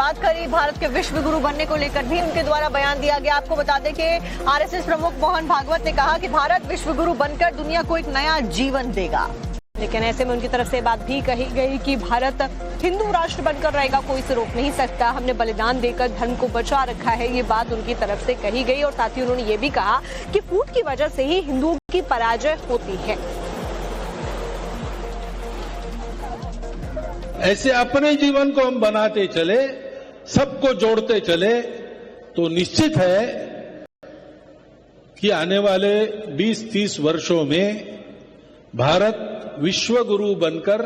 बात करी भारत के विश्व गुरु बनने को लेकर भी उनके द्वारा बयान दिया गया। आपको बता दें कि आरएसएस प्रमुख मोहन भागवत ने कहा कि भारत विश्व गुरु बनकर दुनिया को एक नया जीवन देगा। लेकिन ऐसे में उनकी तरफ से बात भी कही गई कि भारत हिंदू राष्ट्र बनकर रहेगा, कोई इसे रोक नहीं सकता। हमने बलिदान देकर धर्म को बचा रखा है, ये बात उनकी तरफ से कही गई। और साथ ही उन्होंने ये भी कहा कि फूट की वजह से ही हिंदुओं की पराजय होती है। ऐसे अपने जीवन को हम बनाते चले, सबको जोड़ते चले, तो निश्चित है कि आने वाले 20-30 वर्षों में भारत विश्व गुरु बनकर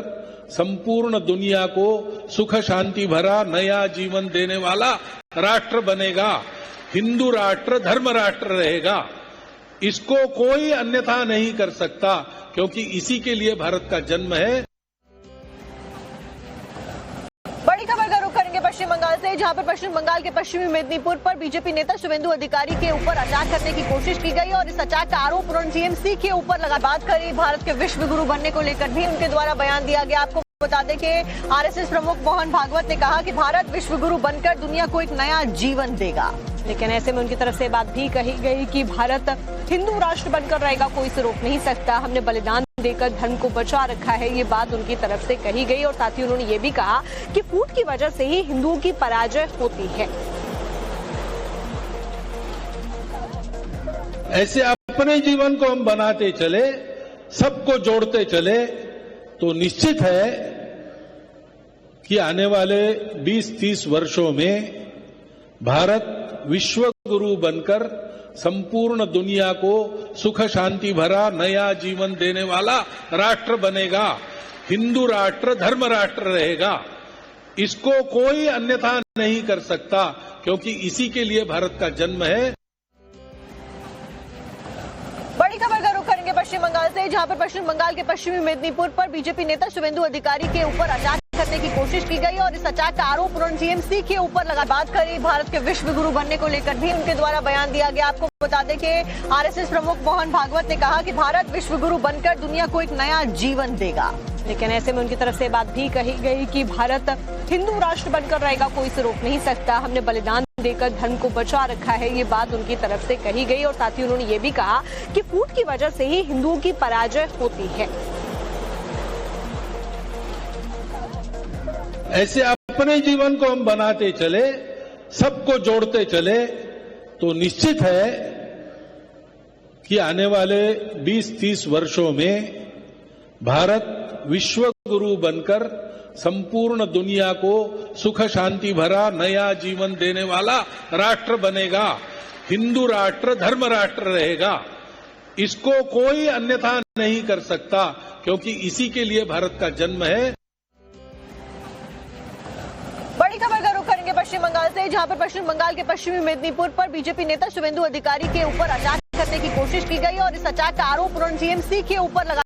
संपूर्ण दुनिया को सुख शांति भरा नया जीवन देने वाला राष्ट्र बनेगा। हिंदू राष्ट्र धर्म राष्ट्र रहेगा। इसको कोई अन्यथा नहीं कर सकता, क्योंकि इसी के लिए भारत का जन्म है। बड़ी खबर का रुख करेंगे पश्चिम बंगाल से, जहां पर पश्चिम बंगाल के पश्चिमी मेदिनीपुर पर बीजेपी नेता शुभेंदु अधिकारी के ऊपर अटैक करने की कोशिश की गई और इस अटैक का आरोप उन्होंने टीएमसी के ऊपर लगा। बात करी भारत के विश्व गुरु बनने को लेकर भी उनके द्वारा बयान दिया गया। आपको बता दें कि आरएसएस प्रमुख मोहन भागवत ने कहा कि भारत विश्व गुरु बनकर दुनिया को एक नया जीवन देगा। लेकिन ऐसे में उनकी तरफ से बात भी कही गई कि भारत हिंदू राष्ट्र बनकर रहेगा, कोई इसे रोक नहीं सकता। हमने बलिदान देकर धर्म को बचा रखा है, ये बात उनकी तरफ से कही गई। और साथ ही उन्होंने ये भी कहा कि फूट की वजह से ही हिंदुओं की पराजय होती है। ऐसे अपने जीवन को हम बनाते चले, सबको जोड़ते चले, तो निश्चित है कि आने वाले 20-30 वर्षों में भारत विश्व गुरु बनकर संपूर्ण दुनिया को सुख शांति भरा नया जीवन देने वाला राष्ट्र बनेगा। हिंदू राष्ट्र धर्म राष्ट्र रहेगा। इसको कोई अन्यथा नहीं कर सकता, क्योंकि इसी के लिए भारत का जन्म है। बड़ी खबर का रुख करेंगे पश्चिम बंगाल से, जहां पर पश्चिम बंगाल के पश्चिमी मेदिनीपुर पर बीजेपी नेता शुभेंदु अधिकारी के ऊपर अटैक करने की कोशिश की गई और इस अटैक का आरोप उन्होंने टीएमसी के ऊपर लगा। बात करी भारत के विश्व गुरु बनने को लेकर भी उनके द्वारा बयान दिया गया। आपको बता दें कि आरएसएस प्रमुख मोहन भागवत ने कहा कि भारत विश्व गुरु बनकर दुनिया को एक नया जीवन देगा। लेकिन ऐसे में उनकी तरफ से बात भी कही गई कि भारत हिंदू राष्ट्र बनकर रहेगा, कोई इसे रोक नहीं सकता। हमने बलिदान देकर धर्म को बचा रखा है, ये बात उनकी तरफ से कही गई। और साथ ही उन्होंने ये भी कहा कि फूट की वजह से ही हिंदुओं की पराजय होती है। ऐसे अपने जीवन को हम बनाते चले, सबको जोड़ते चले, तो निश्चित है कि आने वाले 20-30 वर्षों में भारत विश्व गुरु बनकर संपूर्ण दुनिया को सुख शांति भरा नया जीवन देने वाला राष्ट्र बनेगा। हिंदू राष्ट्र धर्म राष्ट्र रहेगा। इसको कोई अन्यथा नहीं कर सकता, क्योंकि इसी के लिए भारत का जन्म है। बड़ी खबर का रुख करेंगे पश्चिम बंगाल से, जहां पर पश्चिम बंगाल के पश्चिमी मेदिनीपुर पर बीजेपी नेता शुभेंदु अधिकारी के ऊपर अटैक करने की कोशिश की गई और इस अटैक का आरोप उन्होंने टीएमसी के ऊपर लगा।